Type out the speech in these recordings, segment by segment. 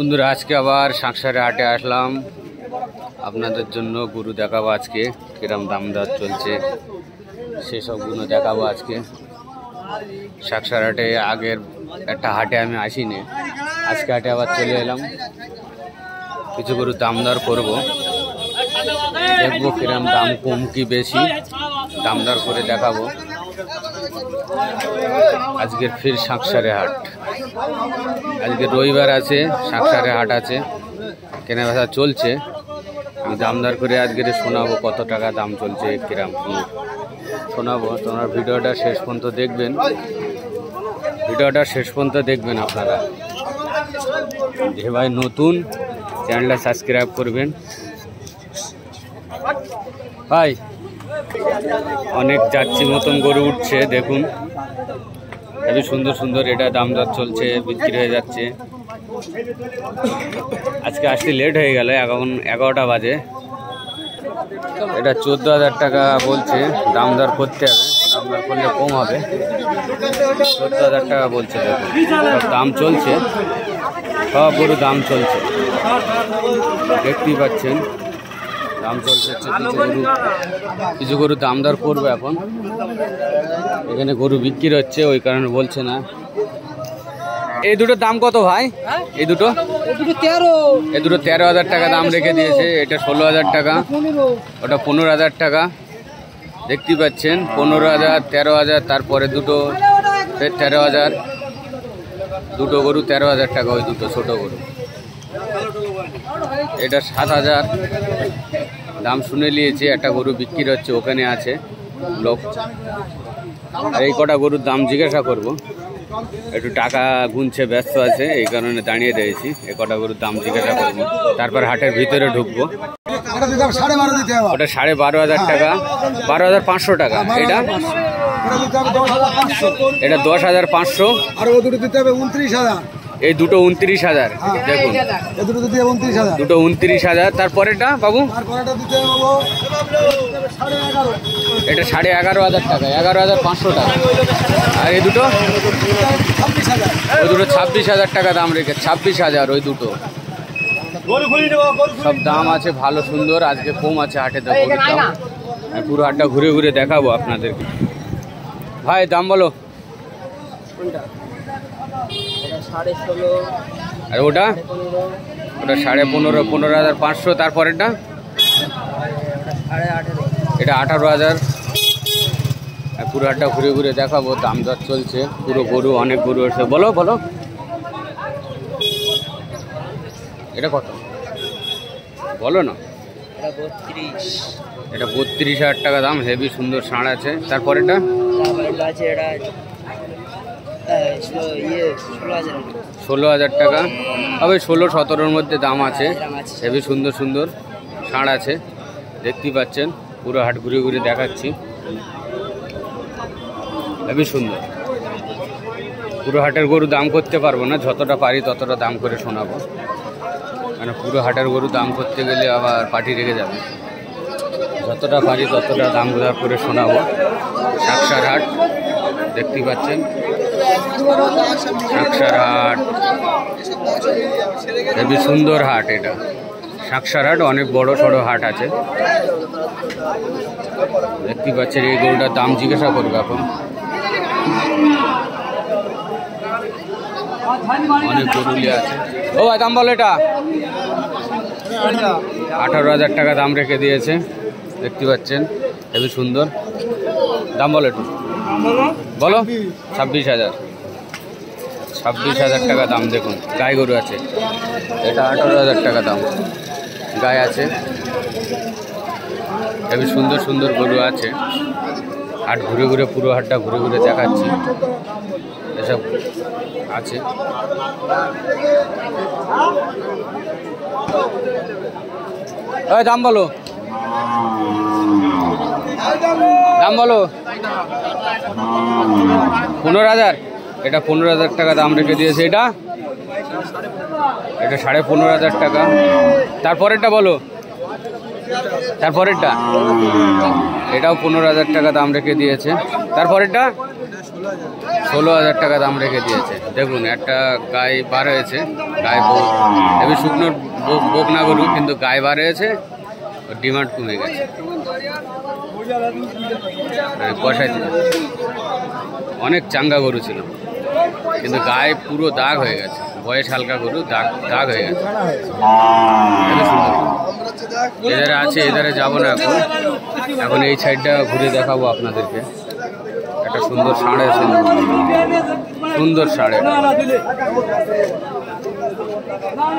বন্ধুরা আজকে আবার সাংসারে হাটে আসলাম আপনাদের জন্য গরু দেখাবো আজকে কিরম দাম দর চলছে সেসবগুলো দেখাবো আজকে সাংসার হাটে আগের একটা হাটে আমি আসিনি আজকে হাটে আবার চলে এলাম কিছু গরু দাম দর করবো দেখবো কিরম দাম কম কি বেশি দাম দর করে দেখাবো আজকের ফির সাংসারে হাট আজকে রবিবার আছে সাংসারে হাট আছে কেনা বেচা চলছে আমি দামদার করে আজকে শোনাবো কত টাকা দাম চলছে কিরম কি শোনাবো তোমরা ভিডিওটা শেষ পর্যন্ত দেখবেন আপনারা যে ভাই নতুন চ্যানেলটা সাবস্ক্রাইব করবেন ভাই অনেক যাচ্ছি মতন গরু উঠছে দেখুন খুবই সুন্দর সুন্দর এটা দাম দর চলছে বিক্রি হয়ে যাচ্ছে আজকে আসতে লেট হয়ে গেল এখন 11টা বাজে এটা 14,000 টাকা বলছে দাম দর করতে হবে দাম দর করলে কম হবে 14,000 টাকা বলছে দেখুন দাম চলছে সব গরু দাম চলছে দেখতেই পাচ্ছেন দাম চলছে কিছু গরু দাম দর করবে এখন এখানে গরু বিক্রি হচ্ছে ওই কারণে বলছে না এই দুটোর দাম কত ভাই এই দুটো 13,000 টাকা দাম রেখে দিয়েছে এটা 16,000 টাকা ওটা 15,000 টাকা দেখতে পাচ্ছেন 15,000 13,000 তারপরে দুটো 13,000 দুটো গরু 13,000 টাকা ওই দুটো ছোট গরু এটা 7,000 দাম শুনে নিয়েছে একটা গরু বিক্রি হচ্ছে ওখানে আছে লোক আর এই কটা গরুর দাম জিজ্ঞাসা করব একটু টাকা গুনছে ব্যস্ত আছে এই কারণে দাঁড়িয়ে রয়েছি এই কটা গরুর দাম জিজ্ঞাসা করব তারপর হাটের ভিতরে ঢুকবো ওটা 12,500 টাকা 12,500 টাকা এটা 10,500 আর ও দুটো দিতে হবে 29,000 এই দুটো 29,000 দেখুন দুটো 29,000 তারপরেটা বাবু এটা 11,500 টাকা 11,500 টাকা আর এই দুটো ওই দুটো 26,000 টাকা দাম রেখে 26,000 ওই দুটো সব দাম আছে ভালো সুন্দর আজকে কম আছে হাটে দাম পুরো হাটটা ঘুরে ঘুরে দেখাবো আপনাদেরকে ভাই দাম বলো আর ওটা 15,500 15,500 তারপরেরটা এটা 18,000 পুরো হাটটা ঘুরে ঘুরে দেখাবো দাম দর চলছে পুরো গরু অনেক গরু আছে বলো বলো এটা কত বলো না এটা 32,000 টাকা দাম হেভি সুন্দর ষাঁড় আছে তারপরেটা 16,000 টাকা তবে 16-17-র মধ্যে দাম আছে হেভি সুন্দর সুন্দর ষাঁড় আছে দেখতেই পাচ্ছেন পুরো হাট ঘুরে ঘুরে দেখাচ্ছি হেভি সুন্দর পুরো হাটের গরু দাম করতে পারবো না যতটা পারি ততটা দাম করে শোনাবো মানে পুরো হাটের গরু দাম করতে গেলে আবার পার্টি রেগে যাবে যতটা পারি ততটা দাম করে শোনাবো সাংসার হাট দেখতেই পাচ্ছেন সাংসার হাট হেবি সুন্দর হাট এটা সাংসার হাট অনেক বড় সড়ো হাট আছে দেখতেই পাচ্ছেন এই গরুটার দাম জিজ্ঞাসা করবে এখন অনেক গরুলি আছে ও ভাই দাম বলো এটা 18,000 টাকা দাম রেখে দিয়েছে দেখতে পাচ্ছেন হেবি সুন্দর দাম বলো একটু বলো 26,000 টাকা দাম দেখুন গাই গরু আছে এটা 18,000 টাকা দাম গাই আছে হেবি সুন্দর সুন্দর গরু আছে হাট ঘুরে ঘুরে পুরো হাটটা ঘুরে ঘুরে দেখাচ্ছি এসব আছে দাম বলো দাম বলো 15,000 এটা 15,000 টাকা দাম রেখে দিয়েছে এটা 15,500 টাকা তারপরেরটা বলো তারপরেরটা এটাও 15,000 টাকা দাম রেখে দিয়েছে তারপরেরটা 16,000 টাকা দাম রেখে দিয়েছে। দেখুন একটা গায়ে বার হয়েছে, গায়ে হেবি শুকনো বকনা গরু, কিন্তু গায়ে বার হয়েছে, ডিমান্ড কমে গেছে, কষাইতে অনেক চাঙ্গা গরু ছিল, কিন্তু গায়ে পুরো দাগ হয়ে গেছে, বয়স হালকা গরু, দাগ হয়ে গেছে। হেবি সুন্দর এধারে আছে, এধারে যাবো না এখন এই সাইডটা ঘুরে দেখাবো আপনাদেরকে। একটা সুন্দর ষাঁড় আছে, সুন্দর ষাঁড়,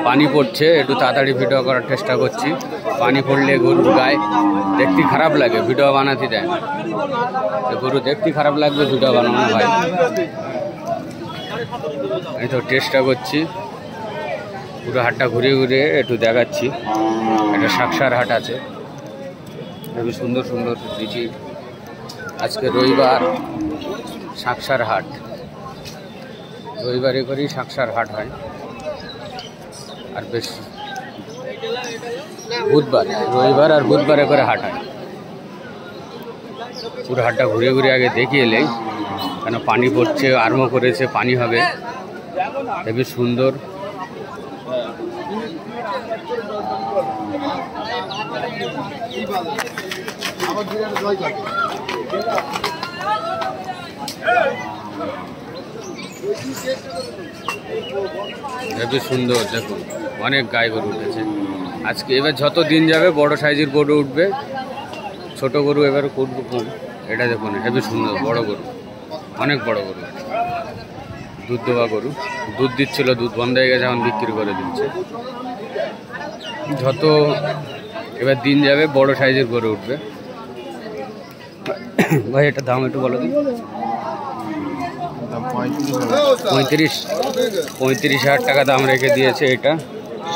পানি পড়ছে, একটু তাড়াতাড়ি ভিডিও করার চেষ্টা করছি। পানি পড়লে গরুর গায়ে দেখতে খারাপ লাগে, ভিডিও বানাতে দেয় না, গরু দেখতে খারাপ লাগবে, ভিডিও বানানো হয়। আমি তো চেষ্টা করছি পুরো হাটটা ঘুরে ঘুরে একটু দেখাচ্ছি। একটা শাকসার হাট আছে, খুবই সুন্দর সুন্দর দিচ্ছি। আজকে রবিবার, শাকসার হাট, রবিবারে করেই শাকসার হাট হয়, আর বেশ বুধবার, রবিবার আর বুধবারে করে হাট হয়। পুরো হাটটা ঘুরে ঘুরে আগে দেখিয়ে এলেই, কেন পানি পড়ছে, আরম্ভ করেছে, পানি হবে, হেবি সুন্দর। হেবি সুন্দর, দেখুন অনেক গাই গরু উঠেছে আজকে। এবার যত দিন যাবে বড় সাইজের গরু উঠবে, ছোট গরু এবার উঠবে কম। এটা দেখুন হেবি সুন্দর বড় গরু, অনেক বড় গরু, দুধ দেওয়া গরু, দুধ দিচ্ছিল, দুধ বন্ধ হয়ে গেছে, এখন বিক্রি করে দিচ্ছে। যত এবার দিন যাবে বড় সাইজের গরু উঠবে। ভাই এটা দাম একটু বলো দিন। 35,000 টাকা দাম রেখে দিয়েছে। এটা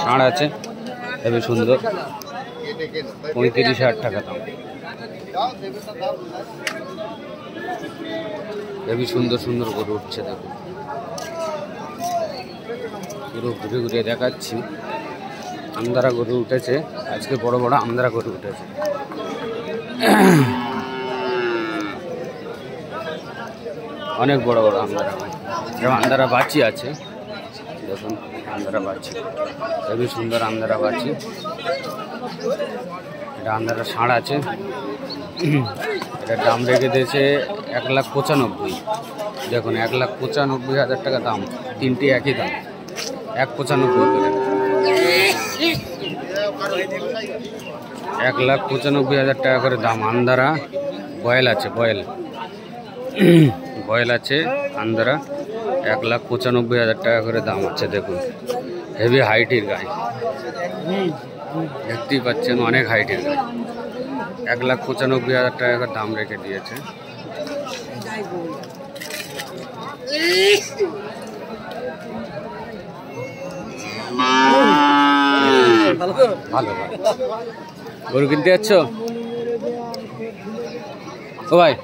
ষাঁড় আছে, হেবি সুন্দর, 35,000 টাকা দাম, হেবি সুন্দর সুন্দর গরু উঠছে। দেখুন পুরো ঘুরে ঘুরে দেখাচ্ছি। আমদারা গরু উঠেছে আজকে, বড় বড় আমদারা গরু উঠেছে। অনেক বড় বড় আমদারা, আমদারা বাচ্চি আছে, দেখুন আমদারা বাচ্চি, হেবি সুন্দর আমদারা বাচ্চি। এটা আমদারা ষাঁড় আছে, এটার দাম রেখে দিয়েছে 1,95,000। দেখুন 1,95,000 টাকা দাম, তিনটি একই দাম, 1,95,000 করে, 1,95,000 টাকা করে দাম। আন্দারা বয়েল আছে, বয়েল আছে আন্দারা, 1,95,000 টাকা করে দাম হচ্ছে। দেখুন হেভি হাইটের গায়ে, দেখতেই পাচ্ছেন অনেক হাইটের গায়ে, 1,95,000 টাকা করে দাম রেখে দিয়েছে। ভালো গরু কিনতে যাচ্ছ ও ভাই?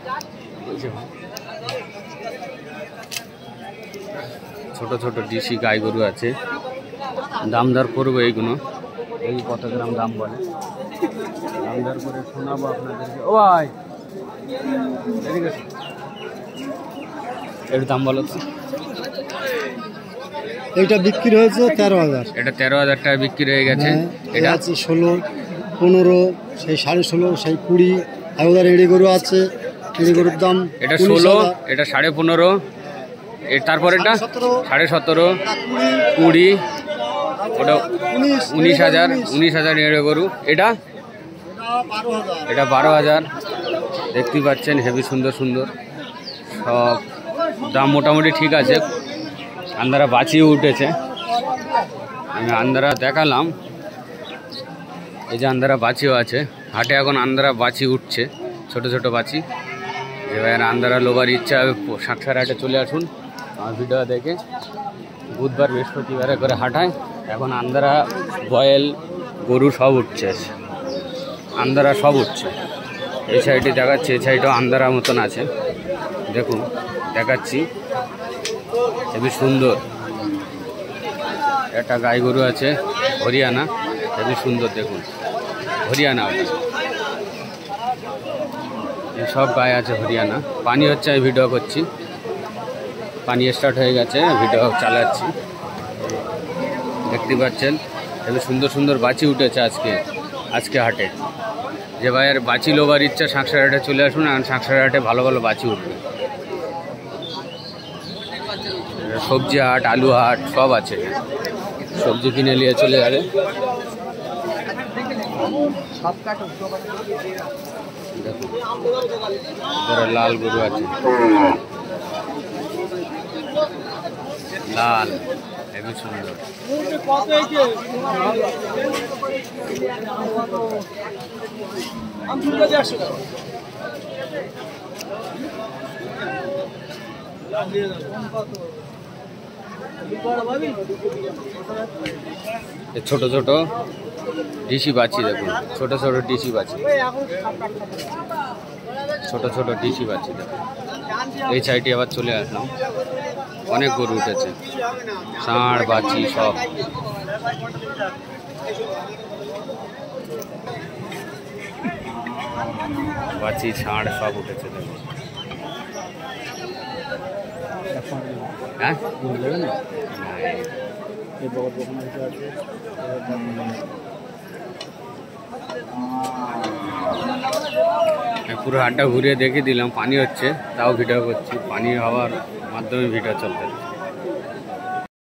ছোট ছোট ডিসি গাই গরু আছে, দাম দর করবো এইগুলো, এই কত গ্রাম দাম বলে, দাম দর করে শোনাবো আপনাদেরকে। ও ভাই এর দাম বলো তো। এটা বিক্রি হয়েছে 13,000। এটা 13,000 টাকা বিক্রি হয়ে গেছে। এটা আছে 16, 15, সেই 16.5, সেই 20। আর ওদের এড়ি গরু আছে, এড়ি গরুর দাম এটা 16, এটা 15.5, এর তারপর এটা 17.5, 20, ওটা 19,000 এড়ে গরু। এটা 12,000। দেখতেই পাচ্ছেন হেভি সুন্দর সুন্দর সব দাম মোটামুটি ঠিক আছে। আন্দারা বাঁচিয়ে উঠেছে, আমি আন্দারা দেখালাম, এই যে আন্দারা বাঁচিও আছে হাটে এখন। আন্দারা বাঁচি উঠছে, ছোট ছোট বাঁচি। এবার আন্দারা লোবার ইচ্ছা হবে শাকসার হাটে চলে আসুন আমার ভিডিও দেখে। বুধবার বৃহস্পতিবারে করে হাঁটায়। এখন আন্দারা বয়েল গরু সব উঠছে, আন্দারা সব উঠছে। এই সাইডে দেখাচ্ছি, এই সাইডেও আন্দারা মতন আছে, দেখুন দেখাচ্ছি, হেবি সুন্দর। একটা গাই গরু আছে হরিয়ানা, হেবি সুন্দর, দেখুন হরিয়ানা, ওটা সব গায়ে আছে হরিয়ানা। পানি হচ্ছে, আমি ভিডিও করছি, পানি স্টার্ট হয়ে গেছে, ভিডিও চালাচ্ছি। দেখতে পাচ্ছেন এত সুন্দর সুন্দর বাছি উঠেছে আজকে হাটে। যে ভাইয়ের বাছি লোবার ইচ্ছা শাঁকসার হাটে চলে আসুন, আর শাঁকসার হাটে ভালো ভালো বাছি উঠবে। সবজি হাট, আলু হাট সব আছে, সবজি কিনে নিয়ে চলে যাবে। দেখুন লাল গরু আছে, লাল হেবি সুন্দর। ছোট ছোট ডিসি বাছি, দেখুন ছোট ছোট ডিসি বাছি, ছোট ছোট ডিসি বাছি। দেখুন এই সাইডে আবার চলে আসলাম, অনেক গরু উঠেছে, ষাঁড় বাছি সব। বাছি ষাঁড় সব উঠেছে। দেখুন হ্যাঁ পুরো হাটটা ঘুরিয়ে দেখিয়ে দিলাম। পানি হচ্ছে তাও ভিডিও করছি, পানি হওয়ার মাধ্যমে ভিডিও চলতে।